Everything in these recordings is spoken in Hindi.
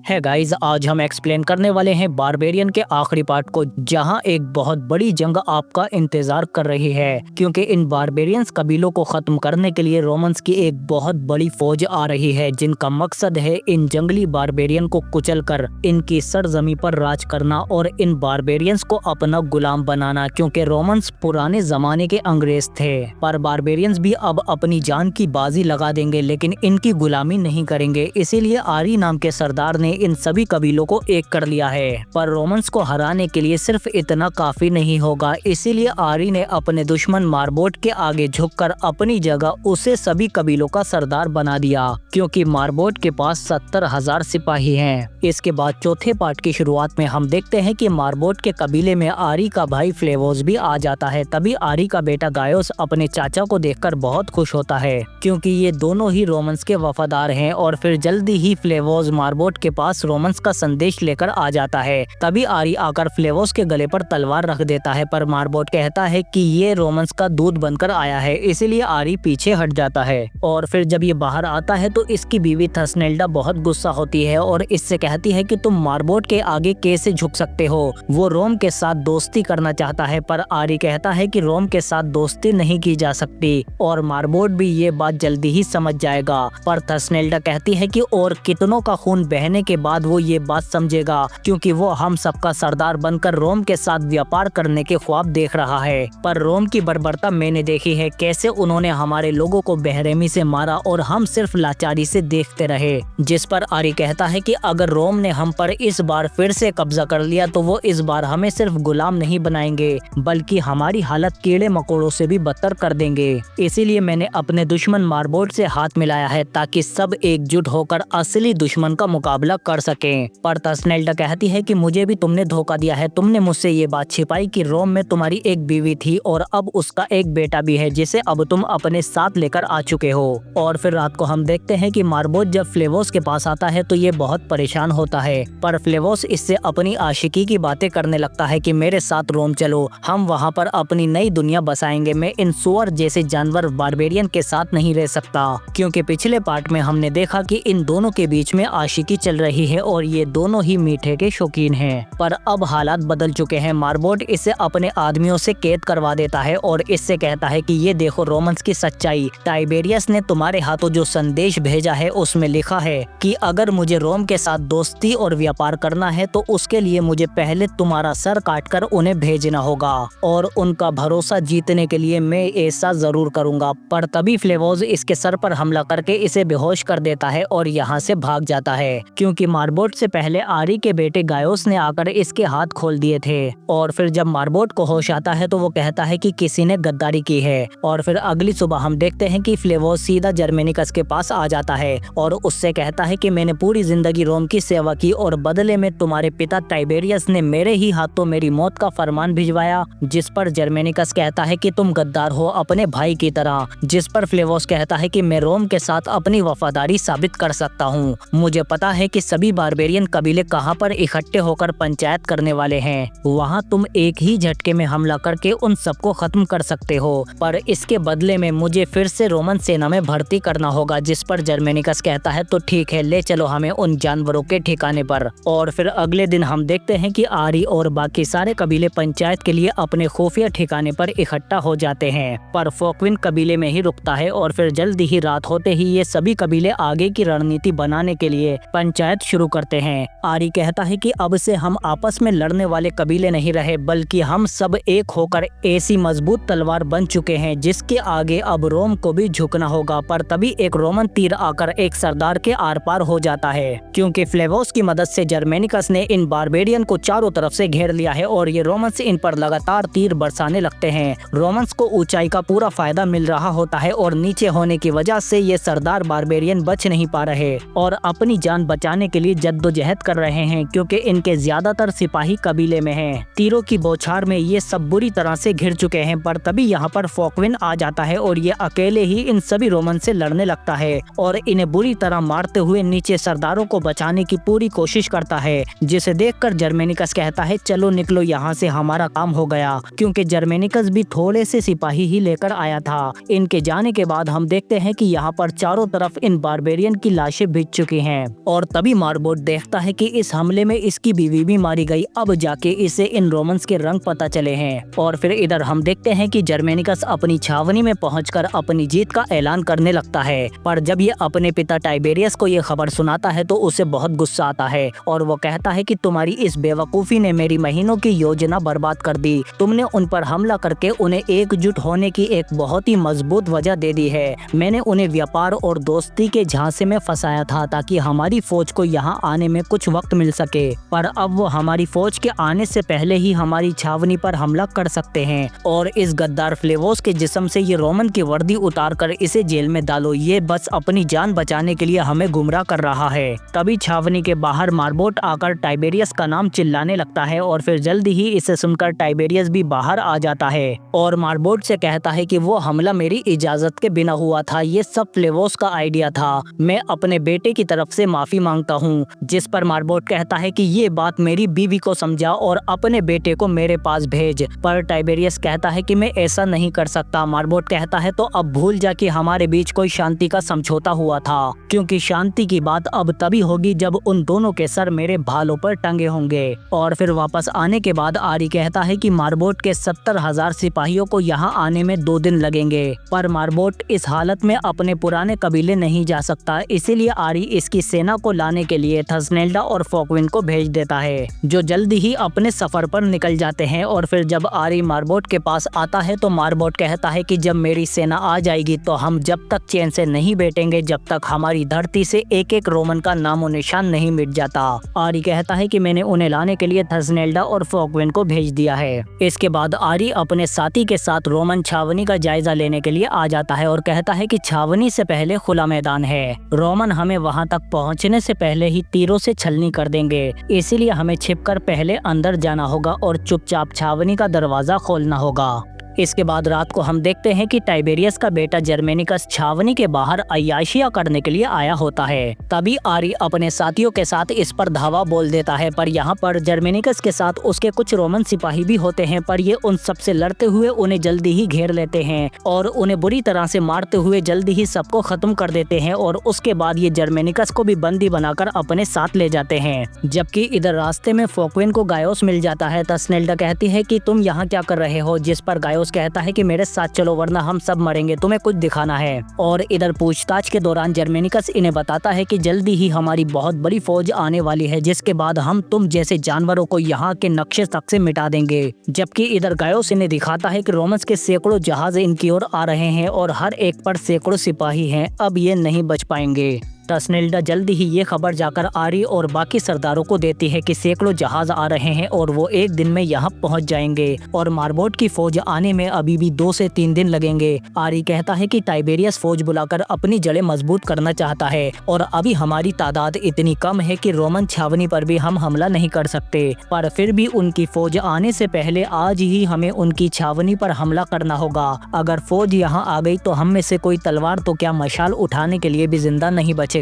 है गाइस, आज हम एक्सप्लेन करने वाले हैं बारबेरियन के आखिरी पार्ट को, जहां एक बहुत बड़ी जंग आपका इंतजार कर रही है, क्योंकि इन बारबेरियंस कबीलों को खत्म करने के लिए रोमन्स की एक बहुत बड़ी फौज आ रही है, जिनका मकसद है इन जंगली बारबेरियन को कुचलकर इनकी सरजमी पर राज करना और इन बारबेरियंस को अपना गुलाम बनाना, क्योंकि रोमन्स पुराने जमाने के अंग्रेज थे। पर बारबेरियंस भी अब अपनी जान की बाजी लगा देंगे, लेकिन इनकी गुलामी नहीं करेंगे। इसीलिए आरी नाम के सरदार ने इन सभी कबीलों को एक कर लिया है। पर रोमन्स को हराने के लिए सिर्फ इतना काफी नहीं होगा, इसीलिए आरी ने अपने दुश्मन मारबोट के आगे झुककर अपनी जगह उसे सभी कबीलों का सरदार बना दिया, क्योंकि मारबोट के पास 70,000 सिपाही हैं। इसके बाद चौथे पार्ट की शुरुआत में हम देखते हैं कि मारबोट के कबीले में आरी का भाई फ्लेवोस भी आ जाता है। तभी आरी का बेटा गायोस अपने चाचा को देखकर बहुत खुश होता है, क्योंकि ये दोनों ही रोमन्स के वफादार हैं। और फिर जल्दी ही फ्लेवोस मारबोट के पास रोमन्स का संदेश लेकर आ जाता है। तभी आरी आकर फ्लेवोस के गले पर तलवार रख देता है, पर मारबोट कहता है कि ये रोमन्स का दूध बनकर आया है, इसीलिए आरी पीछे हट जाता है। और फिर जब ये बाहर आता है तो इसकी बीवी थसनेल्डा बहुत गुस्सा होती है और इससे कहती है कि तुम मारबोट के आगे कैसे झुक सकते हो। वो रोम के साथ दोस्ती करना चाहता है, पर आरी कहता है कि रोम के साथ दोस्ती नहीं की जा सकती, और मारबोट भी ये बात जल्दी ही समझ जाएगा। पर थसनेल्डा कहती है कि और कितनों का खून बहने के बाद वो ये बात समझेगा, क्योंकि वो हम सबका सरदार बनकर रोम के साथ व्यापार करने के ख्वाब देख रहा है। पर रोम की बर्बरता मैंने देखी है, कैसे उन्होंने हमारे लोगों को बेरहमी से मारा और हम सिर्फ लाचारी से देखते रहे। जिस पर आरी कहता है कि अगर रोम ने हम पर इस बार फिर से कब्जा कर लिया तो वो इस बार हमें सिर्फ गुलाम नहीं बनाएंगे, बल्कि हमारी हालत कीड़े मकोड़ों से भी बदतर कर देंगे। इसीलिए मैंने अपने दुश्मन मारबोट से हाथ मिलाया है, ताकि सब एकजुट होकर असली दुश्मन का मुकाबला कर सकें। पर थसनेल्डा कहती है कि मुझे भी तुमने धोखा दिया है। तुमने मुझसे ये बात छिपाई कि रोम में तुम्हारी एक बीवी थी और अब उसका एक बेटा भी है, जिसे अब तुम अपने साथ लेकर आ चुके हो। और फिर रात को हम देखते हैं कि मारबोट जब फ्लेवोस के पास आता है तो ये बहुत परेशान होता है, पर फ्लेवोस इससे अपनी आशिकी की बातें करने लगता है कि मेरे साथ रोम चलो, हम वहाँ पर अपनी नई दुनिया बसाएंगे। मैं इन सुअर जैसे जानवर बारबेरियन के साथ नहीं रह सकता, क्योंकि पिछले पार्ट में हमने देखा कि इन दोनों के बीच में आशिकी चल रही है और ये दोनों ही मीठे के शौकीन हैं। पर अब हालात बदल चुके हैं। मारबोट इसे अपने आदमियों से कैद करवा देता है और इससे कहता है कि ये देखो रोमन्स की सच्चाई, टाइबेरियस ने तुम्हारे हाथों जो संदेश भेजा है उसमें लिखा है कि अगर मुझे रोम के साथ दोस्ती और व्यापार करना है तो उसके लिए मुझे पहले तुम्हारा सर काटकर उन्हें भेजना होगा, और उनका भरोसा जीतने के लिए मैं ऐसा जरूर करूंगा। पर तभी फ्लेवोस इसके सर पर हमला करके इसे बेहोश कर देता है और यहाँ से भाग जाता है, क्योंकि मारबोट से पहले आरी के बेटे गायोस ने आकर इसके हाथ खोल दिए थे। और फिर जब मारबोट को होश आता है तो वो कहता है कि किसी ने गद्दारी की है। और फिर अगली सुबह हम देखते हैं कि फ्लेवोस सीधा जर्मेनिकस के पास आ जाता है और उससे कहता है कि मैंने पूरी जिंदगी रोम की सेवा की और बदले में तुम्हारे पिता टाइबेरियस ने मेरे ही हाथों मेरी मौत का फरमान भिजवाया। जिस पर जर्मेनिकस कहता है कि तुम गद्दार हो अपने भाई की तरह। जिस पर फ्लेवोस कहता है कि मैं रोम के साथ अपनी वफादारी साबित कर सकता हूँ। मुझे पता है कि सभी बारबेरियन कबीले कहाँ पर इकट्ठे होकर पंचायत करने वाले हैं, वहाँ तुम एक ही झटके में हमला करके उन सबको खत्म कर सकते हो, पर इसके बदले में मुझे फिर से रोमन सेना में भर्ती करना होगा। जिस पर जर्मेनिकस कहता है तो ठीक है, ले चलो हमें उन जानवरों के ठिकाने पर। और फिर अगले दिन हम देखते हैं कि आरी और बाकी सारे कबीले पंचायत के लिए अपने खुफिया ठिकाने पर इकट्ठा हो जाते हैं, पर फोकविन कबीले में ही रुकता है। और फिर जल्दी ही रात होते ही ये सभी कबीले आगे की रणनीति बनाने के लिए पंचायत शुरू करते हैं। आरी कहता है कि अब से हम आपस में लड़ने वाले कबीले नहीं रहे, बल्कि हम सब एक होकर ऐसी मजबूत तलवार बन चुके हैं जिसके आगे अब रोम को भी झुकना होगा। पर तभी एक रोमन तीर आकर एक सरदार के आर पार हो जाता है, क्योंकि फ्लेवोस की मदद से जर्मेनिकस ने इन बारबेरियन को चारों तरफ से घेर लिया है और ये रोमन्स इन पर लगातार तीर बरसाने लगते हैं। रोमन्स को ऊंचाई का पूरा फायदा मिल रहा होता है और नीचे होने की वजह से ये सरदार बारबेरियन बच नहीं पा रहे और अपनी जान बचाने के लिए जद्दोजहद कर रहे हैं, क्योंकि इनके ज्यादातर सिपाही कबीले में हैं। तीरों की बौछार में ये सब बुरी तरह से घिर चुके हैं। पर तभी यहाँ पर फोकविन आ जाता है और ये अकेले ही इन सभी रोमन से लड़ने लगता है और इन्हें बुरी तरह मारते हुए नीचे सरदारों को बचाने की पूरी कोशिश करता है, जिसे देखकर जर्मेनिकस कहता है चलो निकलो यहाँ से, हमारा काम हो गया, क्योंकि जर्मेनिकस भी थोड़े से सिपाही ही लेकर आया था। इनके जाने के बाद हम देखते हैं कि यहाँ पर चारों तरफ इन बारबेरियन की लाशें बिछ चुकी हैं और तभी तभी मार्बोट देखता है कि इस हमले में इसकी बीवी भी मारी गई। अब जाके इसे इन रोमन्स के रंग पता चले हैं। और फिर इधर हम देखते हैं कि जर्मेनिकस अपनी छावनी में पहुंचकर अपनी जीत का ऐलान करने लगता है। पर जब ये अपने पिता टाइबेरियस को ये खबर सुनाता है तो उसे बहुत गुस्सा आता है और वो कहता है कि तुम्हारी इस बेवकूफी ने मेरी महीनों की योजना बर्बाद कर दी। तुमने उन पर हमला करके उन्हें एकजुट होने की एक बहुत ही मजबूत वजह दे दी है। मैंने उन्हें व्यापार और दोस्ती के झांसे में फंसाया था ताकि हमारी फौज को यहाँ आने में कुछ वक्त मिल सके, पर अब वो हमारी फौज के आने से पहले ही हमारी छावनी पर हमला कर सकते हैं। और इस गद्दार फ्लेवोस के जिस्म से ये रोमन की वर्दी उतार कर इसे जेल में डालो। ये बस अपनी जान बचाने के लिए हमें गुमराह कर रहा है। तभी छावनी के बाहर मार्बोट आकर टाइबेरियस का नाम चिल्लाने लगता है और फिर जल्दी ही इसे सुनकर टाइबेरियस भी बाहर आ जाता है और मार्बोट से कहता है कि वो हमला मेरी इजाजत के बिना हुआ था। ये सब फ्लेवोस का आइडिया था। मैं अपने बेटे की तरफ से माफी मांगता हूँ। जिस पर मार्बोट कहता है कि ये बात मेरी बीवी को समझा और अपने बेटे को मेरे पास भेज। पर टाइबेरियस कहता है कि मैं ऐसा नहीं कर सकता। मार्बोट कहता है तो अब भूल जा कि हमारे बीच कोई शांति का समझौता हुआ था, क्योंकि शांति की बात अब तभी होगी जब उन दोनों के सर मेरे भालों पर टंगे होंगे। और फिर वापस आने के बाद आरी कहता है कि मार्बोट के 70,000 सिपाहियों को यहाँ आने में 2 दिन लगेंगे। पर मार्बोट इस हालत में अपने पुराने कबीले नहीं जा सकता, इसीलिए आरी इसकी सेना को लाने के लिए थसनेल्डा और फोकविन को भेज देता है, जो जल्दी ही अपने सफर पर निकल जाते हैं। और फिर जब आरी मार्बोट के पास आता है तो मार्बोट कहता है कि जब मेरी सेना आ जाएगी तो हम जब तक चैन से नहीं बैठेंगे जब तक हमारी धरती से एक एक रोमन का नामो निशान नहीं मिट जाता। आरी कहता है कि मैंने उन्हें लाने के लिए थसनेल्डा और फोकविन को भेज दिया है। इसके बाद आरी अपने साथी के साथ रोमन छावनी का जायजा लेने के लिए आ जाता है और कहता है कि छावनी से पहले खुला मैदान है। रोमन हमें वहां तक पहुंचने से पहले ही तीरों से छलनी कर देंगे, इसीलिए हमें छिपकर पहले अंदर जाना होगा और चुपचाप छावनी का दरवाजा खोलना होगा। इसके बाद रात को हम देखते हैं कि टाइबेरियस का बेटा जर्मेनिकस छावनी के बाहर अय्याशियां करने के लिए आया होता है। तभी आरी अपने साथियों के साथ इस पर धावा बोल देता है, पर यहाँ पर जर्मेनिकस के साथ उसके कुछ रोमन सिपाही भी होते हैं, पर ये उन सबसे लड़ते हुए उन्हें जल्दी ही घेर लेते हैं और उन्हें बुरी तरह से मारते हुए जल्दी ही सबको खत्म कर देते हैं। और उसके बाद ये जर्मेनिकस को भी बंदी बनाकर अपने साथ ले जाते हैं। जबकि इधर रास्ते में फोकविन को गायोस मिल जाता है। थसनेल्डा कहती है कि तुम यहाँ क्या कर रहे हो, जिस पर गायोस कहता है कि मेरे साथ चलो वरना हम सब मरेंगे, तुम्हें कुछ दिखाना है। और इधर पूछताछ के दौरान जर्मेनिकस इन्हें बताता है कि जल्दी ही हमारी बहुत बड़ी फौज आने वाली है, जिसके बाद हम तुम जैसे जानवरों को यहाँ के नक्शे तक से मिटा देंगे। जबकि इधर गायोस इन्हें दिखाता है कि रोमन्स के सैकड़ों जहाज इनकी ओर आ रहे हैं और हर एक पर सैकड़ों सिपाही हैं, अब ये नहीं बच पाएंगे। थसनेल्डा जल्दी ही ये खबर जाकर आरी और बाकी सरदारों को देती है कि सैकड़ों जहाज आ रहे हैं और वो एक दिन में यहाँ पहुँच जाएंगे और मार्बोट की फौज आने में अभी भी 2 से 3 दिन लगेंगे। आरी कहता है कि टाइबेरियस फौज बुलाकर अपनी जड़ें मजबूत करना चाहता है और अभी हमारी तादाद इतनी कम है कि रोमन छावनी पर भी हम हमला नहीं कर सकते, पर फिर भी उनकी फौज आने से पहले आज ही हमें उनकी छावनी पर हमला करना होगा। अगर फौज यहाँ आ गई तो हम में से कोई तलवार तो क्या मशाल उठाने के लिए भी जिंदा नहीं बचेगा।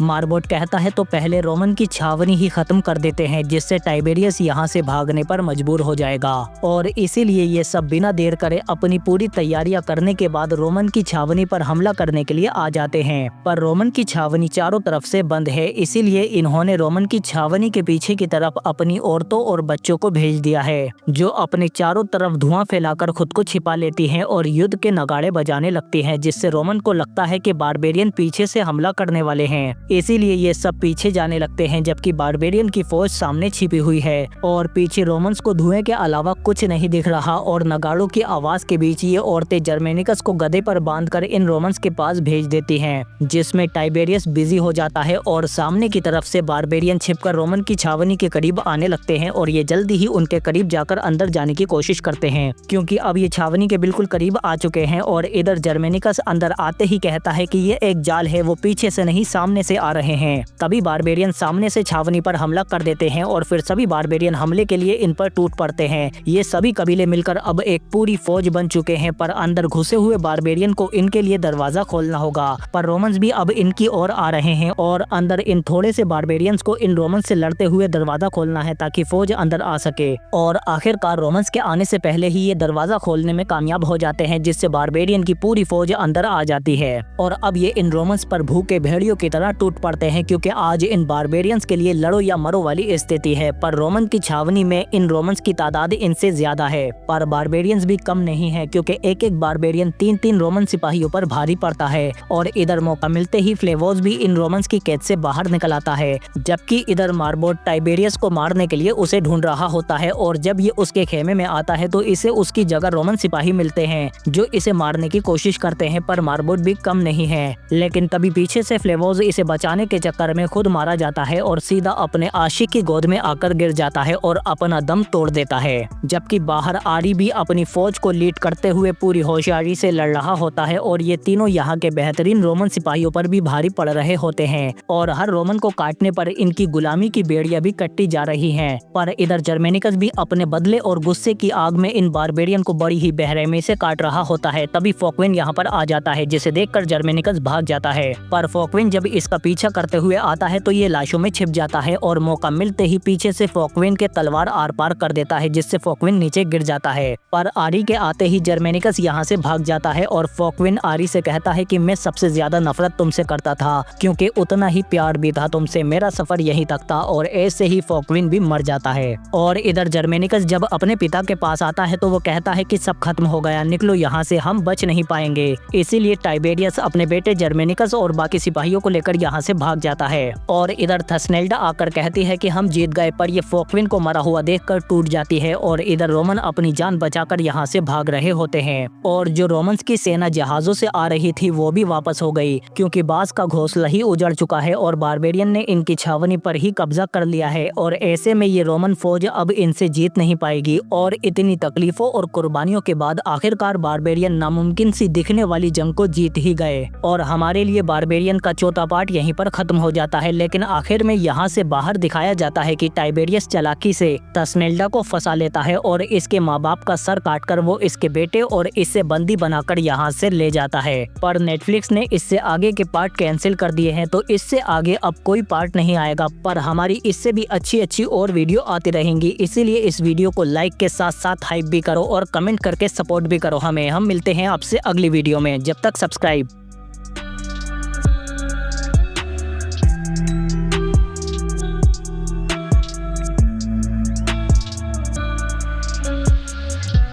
मार्बोट कहता है तो पहले रोमन की छावनी ही खत्म कर देते हैं, जिससे टाइबेरियस यहाँ से भागने पर मजबूर हो जाएगा। और इसीलिए ये सब बिना देर करे अपनी पूरी तैयारियां करने के बाद रोमन की छावनी पर हमला करने के लिए आ जाते हैं। पर रोमन की छावनी चारों तरफ से बंद है, इसीलिए इन्होंने रोमन की छावनी के पीछे की तरफ अपनी औरतों और बच्चों को भेज दिया है, जो अपने चारों तरफ धुआं फैलाकर खुद को छिपा लेती हैं और युद्ध के नगाड़े बजाने लगती हैं, जिससे रोमन को लगता है कि बारबेरियन पीछे से हमला करने वाले हैं। इसीलिए ये सब पीछे जाने लगते हैं, जबकि बारबेरियन की फौज सामने छिपी हुई है और पीछे रोमन्स को धुएं के अलावा कुछ नहीं दिख रहा। और नगाड़ों की आवाज के बीच ये औरतें जर्मेनिकस को गधे पर बांधकर इन रोमन्स के पास भेज देती हैं, जिसमें टाइबेरियस बिजी हो जाता है और सामने की तरफ से बारबेरियन छिपकर रोमन की छावनी के करीब आने लगते हैं और ये जल्दी ही उनके करीब जाकर अंदर जाने की कोशिश करते हैं, क्योंकि अब ये छावनी के बिल्कुल करीब आ चुके हैं। और इधर जर्मेनिकस अंदर आते ही कहता है कि ये एक जाल है, वो पीछे से नहीं सामने से आ रहे हैं। तभी बारबेरियन सामने से छावनी पर हमला कर देते हैं और फिर सभी बारबेरियन हमले के लिए इन पर टूट पड़ते हैं। ये सभी कबीले मिलकर अब एक पूरी फौज बन चुके हैं, पर अंदर घुसे हुए बारबेरियन को इनके लिए दरवाजा खोलना होगा। पर रोमन्स भी अब इनकी ओर आ रहे हैं और अंदर इन थोड़े से बारबेरियंस को इन रोमन्स से लड़ते हुए दरवाजा खोलना है ताकि फौज अंदर आ सके। और आखिरकार रोमन्स के आने से पहले ही ये दरवाजा खोलने में कामयाब हो जाते हैं, जिससे बारबेरियन की पूरी फौज अंदर आ जाती है। और अब ये इन रोमन्स पर भूखे भेड़ियों सिपाहियों की तरह टूट पड़ते हैं, क्योंकि आज इन बारबेरियंस के लिए लड़ो या मरो वाली स्थिति है। पर रोमन की छावनी में इन रोमन्स की तादाद इनसे ज्यादा है, पर बारबेरियंस भी कम नहीं है, क्योंकि एक एक बारबेरियन 3-3 रोमन सिपाहियों पर भारी पड़ता है। और इधर मौका मिलते ही फ्लेवोस भी इन रोमन्स की कैद से बाहर निकल आता है, जबकि इधर मार्बोट टाइबेरियस को मारने के लिए उसे ढूंढ रहा होता है। और जब ये उसके खेमे में आता है तो इसे उसकी जगह रोमन सिपाही मिलते हैं जो इसे मारने की कोशिश करते हैं, पर मार्बोट भी कम नहीं है। लेकिन तभी पीछे से फ्लेवोस इसे बचाने के चक्कर में खुद मारा जाता है और सीधा अपने आशिक की गोद में आकर गिर जाता है और अपना दम तोड़ देता है। जबकि बाहर आरी भी अपनी फौज को लीड करते हुए पूरी होशियारी से लड़ रहा होता है और ये तीनों यहाँ के बेहतरीन रोमन सिपाहियों पर भी भारी पड़ रहे होते हैं और हर रोमन को काटने पर इनकी गुलामी की बेड़ियां भी कटती जा रही हैं। पर इधर जर्मेनिकस भी अपने बदले और गुस्से की आग में इन बारबेरियन को बड़ी ही बेरहमी से काट रहा होता है। तभी फोकविन यहाँ पर आ जाता है, जिसे देखकर जर्मेनिकस भाग जाता है। पर फोकविन जब इसका पीछा करते हुए आता है तो ये लाशों में छिप जाता है और मौका मिलते ही पीछे से फोकविन के तलवार आर पार कर देता है, जिससे फोकविन नीचे गिर जाता है। पर आरी के आते ही जर्मेनिकस यहाँ से भाग जाता है और फोकविन आरी से कहता है कि मैं सबसे ज्यादा नफरत तुमसे करता था, क्योंकि उतना ही प्यार भी था तुमसे, मेरा सफर यहीं तक था। और ऐसे ही फोकविन भी मर जाता है। और इधर जर्मेनिकस जब अपने पिता के पास आता है तो वो कहता है कि सब खत्म हो गया, निकलो यहाँ से, हम बच नहीं पाएंगे। इसीलिए टाइबेरियस अपने बेटे जर्मेनिकस और बाकी सिपाहियों को लेकर यहाँ से भाग जाता है। और इधर थसनेल्डा आकर कहती है कि हम जीत गए, पर ये फोकविन को मरा हुआ देखकर टूट जाती है। और इधर रोमन अपनी जान बचाकर यहाँ से भाग रहे होते हैं और जो रोमन्स की सेना जहाजों से आ रही थी वो भी वापस हो गई, क्योंकि बास का घोंसला ही उजड़ चुका है और बारबेरियन ने इनकी छावनी पर ही कब्जा कर लिया है। और ऐसे में ये रोमन फौज अब इनसे जीत नहीं पाएगी। और इतनी तकलीफों और कुर्बानियों के बाद आखिरकार बारबेरियन नामुमकिन सी दिखने वाली जंग को जीत ही गए। और हमारे लिए बारबेरियन का चौथा पार्ट यहीं पर खत्म हो जाता है। लेकिन आखिर में यहाँ से बाहर दिखाया जाता है कि टाइबेरियस चालाकी से थसनेल्डा को फंसा लेता है और इसके माँ बाप का सर काटकर वो इसके बेटे और इससे बंदी बनाकर यहाँ से ले जाता है। पर नेटफ्लिक्स ने इससे आगे के पार्ट कैंसिल कर दिए हैं, तो इससे आगे अब कोई पार्ट नहीं आएगा। पर हमारी इससे भी अच्छी और वीडियो आती रहेंगी, इसीलिए इस वीडियो को लाइक के साथ साथ हाइप भी करो और कमेंट करके सपोर्ट भी करो हमें। हम मिलते हैं आपसे अगली वीडियो में, जब तक सब्सक्राइब।